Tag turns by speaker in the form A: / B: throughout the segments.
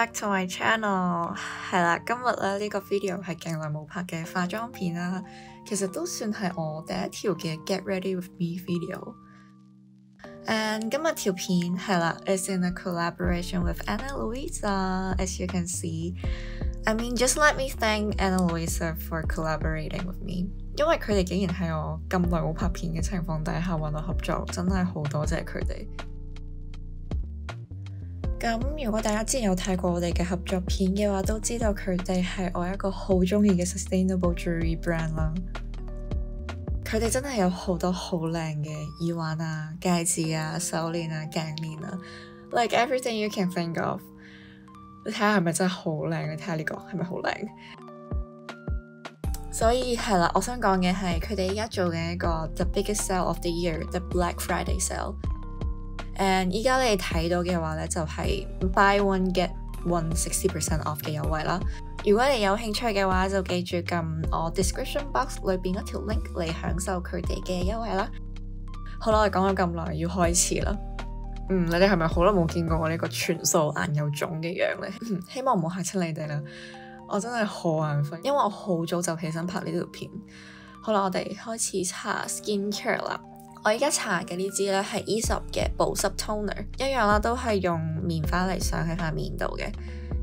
A: back to my channel。係啦，今日咧呢個 video 係勁耐冇拍嘅化妝片啦，其實都算係我第一條嘅 Get Ready With Me video。And 今日條片係啦 ，is in a collaboration with Ana Luisa。As you can see，I mean just let me thank Ana Luisa for collaborating with me。因為佢哋竟然喺我咁耐冇拍片嘅情況底下揾我合作，真係好多謝佢哋。咁如果大家之前有睇過我哋嘅合作片嘅話，都知道佢哋係我一個好中意嘅 sustainable jewelry brand 啦。佢哋真係有好多好靚嘅耳環啊、戒指啊、手鏈啊、頸鏈啊 ，like everything you can think of。你睇下係咪真係好靚？你睇下呢個係咪好靚？所以係啦，我想講嘅係佢哋而家做緊一個 the biggest sale of the year，the Black Friday sale。And 依家你睇到嘅話咧，就係 buy one get one 60% off 嘅優惠啦。如果你有興趣嘅話，就記住撳我 description box 裏邊嗰條 link 嚟享受佢哋嘅優惠啦。好啦，我哋講咗咁耐，要開始啦。你哋係咪好耐冇見過我呢個全素顏有腫嘅樣咧？希望唔好嚇親你哋啦。我真係好眼瞓，因為我好早就起身拍呢條片。好啦，我哋開始搽 skincare 啦。我而家搽嘅呢支咧係 Aesop 嘅保濕 toner， 一樣啦，都係用棉花嚟上喺塊面度嘅，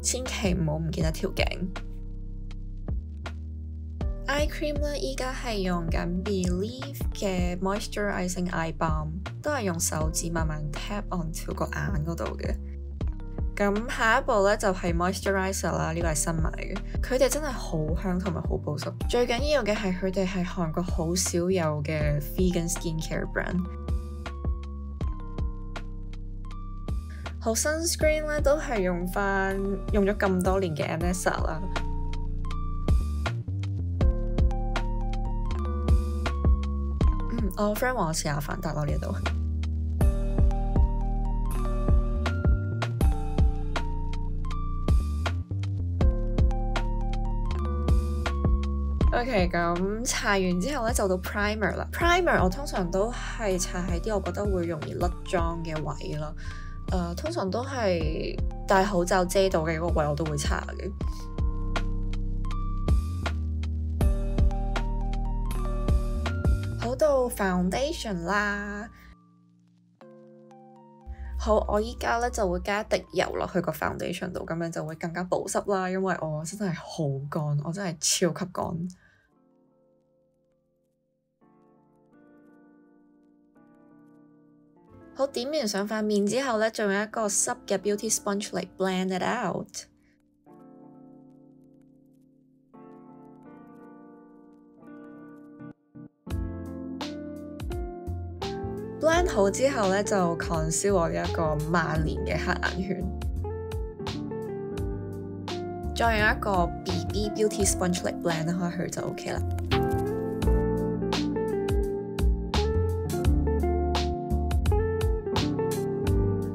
A: 千祈唔好唔記得條頸。Eye cream 咧，依家係用緊 Believe 嘅 moisturizing eye balm， 都係用手指慢慢 tap onto 個眼嗰度嘅。咁下一步咧就係 moisturizer 啦，呢個係新買嘅，佢哋真係好香同埋好保濕。最緊要嘅係佢哋係韓國好少有嘅 vegan skincare brand。好 sunscreen 咧都係用咗咁多年嘅 Anessa 啦。我 friend 話我試下反彈落呢度。OK， 咁搽完之後咧就到 primer 啦。primer 我通常都係搽喺啲我覺得會容易甩妝嘅位咯。通常都係戴口罩遮到嘅嗰個位我都會搽嘅。好，到 foundation 啦。好，我依家咧就會加一滴油落去個 foundation 度，咁樣就會更加保濕啦。因為我真係好乾，我真係超級乾。好，點完上塊面之後咧，仲有一個濕嘅 beauty sponge 嚟 blend it out。blend 好之後咧，就 conceal 我呢一個萬年嘅黑眼圈。再用一個 BB beauty sponge 嚟 blend 開佢就 OK 啦。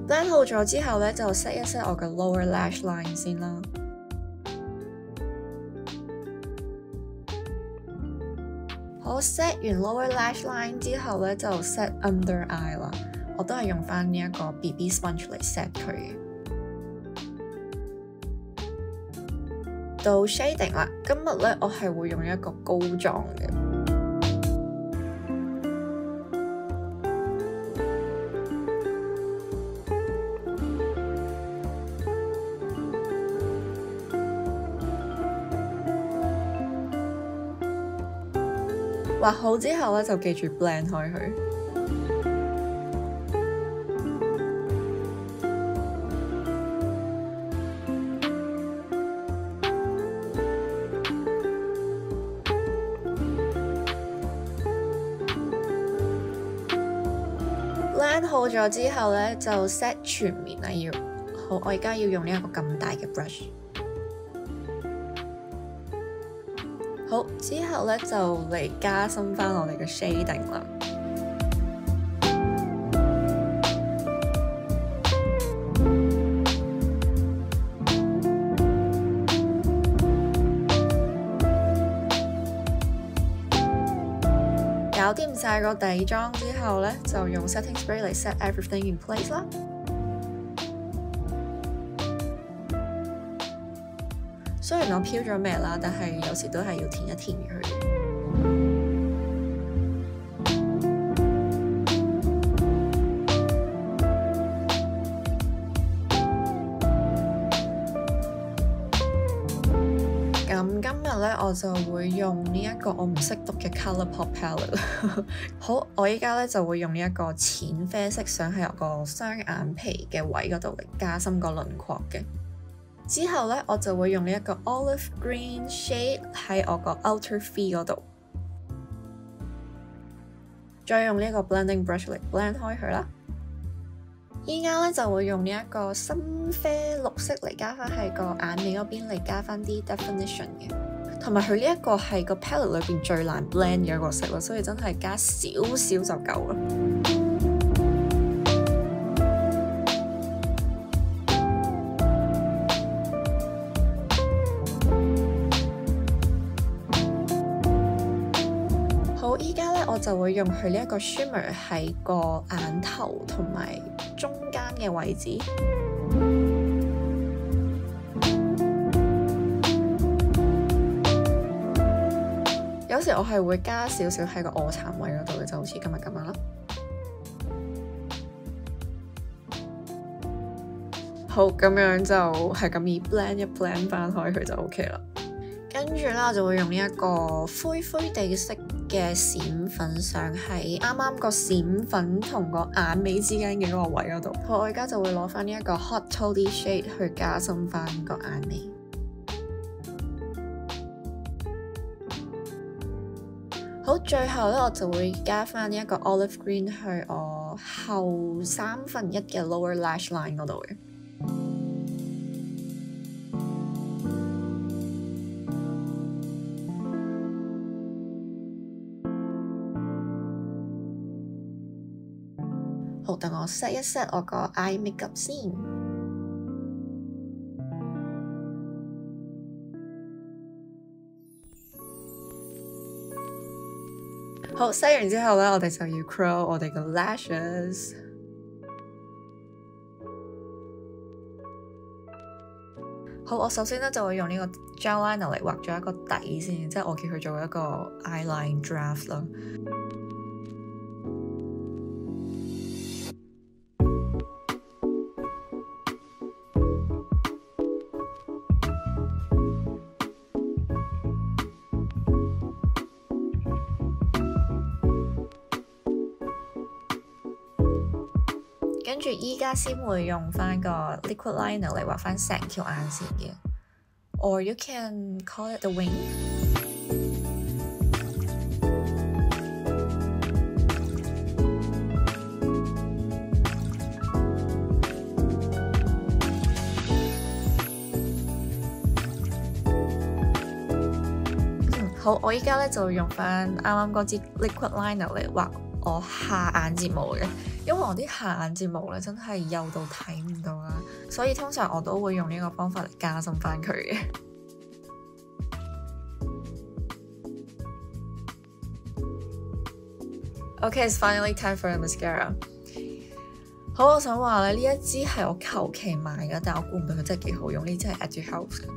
A: blend 好咗之後咧，就 set 一 set 我嘅 lower lash line 先啦。好 set 完 lower lash line 之後咧，就 set under eye 啦。我都係用翻呢一個 BB sponge 嚟 set 佢嘅。到 shading 啦，今日咧我係會用一個膏狀嘅。畫好之後咧，就記住 blend 開佢。blend 好咗之後咧，就 set 全面啦。好，我而家要用呢一個咁大嘅 brush。好，之後咧就嚟加深翻我哋嘅 shading 啦。搞掂晒個底妝之後咧，就用 setting spray 嚟 set everything in place 啦。雖然我飄咗眉啦，但係有時都係要填一填佢。咁今日咧，我就會用呢一個我唔識讀嘅 Colourpop palette 好，我依家咧就會用呢一個淺啡色，想喺我個雙眼皮嘅位嗰度嚟加深個輪廓嘅。之後咧，我就會用呢一個 olive green shade 喺我個 outer V 嗰度，再用呢一個 blending brush 嚟 blend 開佢啦。依家咧就會用呢一個深啡綠色嚟加翻喺個眼尾嗰邊嚟加翻啲 definition 嘅，同埋佢呢一個係個 palette 裏邊最難 blend 嘅一個色咯，所以真係加少少就夠啦。好，依家咧我就會用佢呢一個 shimmer 喺個眼頭同埋中間嘅位置。有時我係會加少少喺個臥蠶位嗰度嘅，就好似今日咁樣啦。好，咁樣就係咁以 blend 一 blend 翻開佢就 OK 啦。跟住咧，我就會用呢一個灰灰地色嘅閃粉上喺啱啱個閃粉同個眼尾之間嘅嗰個位嗰度。好，我而家就會攞翻呢一個 hot toddy shade 去加深翻個眼尾。好，最後咧我就會加翻呢一個 olive green 去我後1/3嘅 lower lash line 嗰度嘅。好，等我 set 一 set 我個 eye makeup 先。好，set 完之後咧，我哋就要 curl 我哋嘅 lashes。好，我首先咧就會用呢個 gel liner 嚟畫咗一個底先，即係我叫佢做一個 eyeline draft 啦。跟住依家先會用翻個 liquid liner 嚟畫翻成條眼線嘅 ，or you can call it the wing。好，我依家咧就用翻啱啱嗰支 liquid liner 嚟畫我下眼睫毛嘅，因為我啲下眼睫毛咧真係幼到睇唔到啦，所以通常我都會用呢個方法嚟加深翻佢嘅。Okay, it's finally time for the mascara。好，我想話咧，呢一支係我求其買嘅，但我估唔到佢真係幾好用。呢支係 Etude House 嘅。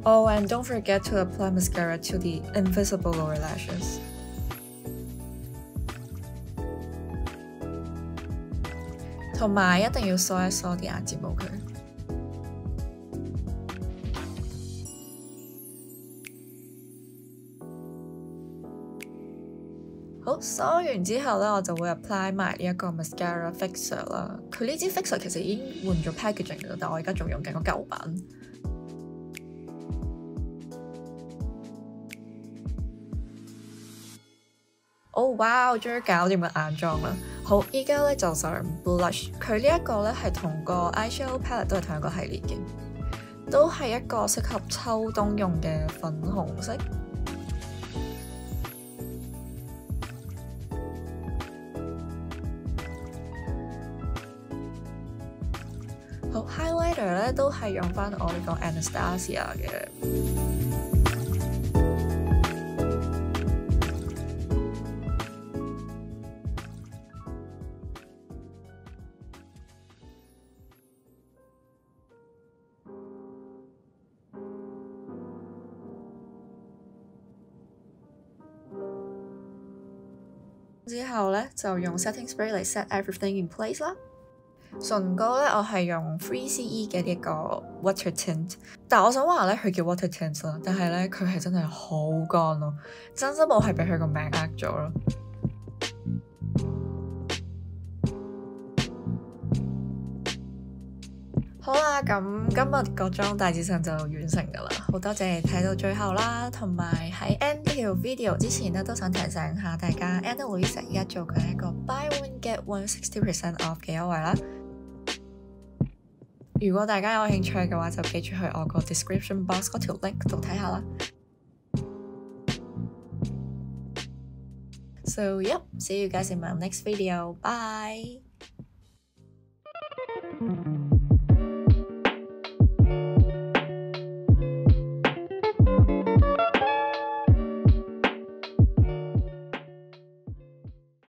A: Oh, and don't forget to apply mascara to the invisible lower lashes. 同埋一定要梳一梳啲眼睫毛佢。好，梳完之後咧，我就會 apply 埋呢一個 mascara fixer 啦。佢呢支 fixer 其實已經換咗 packaging 㗎，但我而家仲用緊個舊版。哦，哇！我終於搞掂個眼妝啦。好，依家咧就上 blush。佢呢一個咧係同個 eyeshadow palette 都係同一個系列嘅，都係一個適合秋冬用嘅粉紅色。好 highlighter 咧都係用翻我呢個 Anastasia 嘅。之後咧就用 setting spray 嚟 set everything in place 啦。唇膏咧我係用 3CE 嘅呢個 water tint， 但我想話咧佢叫 water tint 啦，但係咧佢係真係好乾咯，真心我係俾佢個名呃咗咯。好啦，咁今日個妝大致上就完成噶啦，好多謝你睇到最後啦，同埋喺 end 呢條 video 之前咧，都想提醒下大家 Ana Luisa 而家做緊一個 buy one get one 60% off 嘅優惠啦。如果大家有興趣嘅話，就記住去我個 description box 嗰條 link 度睇下啦。So yep, see you guys in my next video. Bye.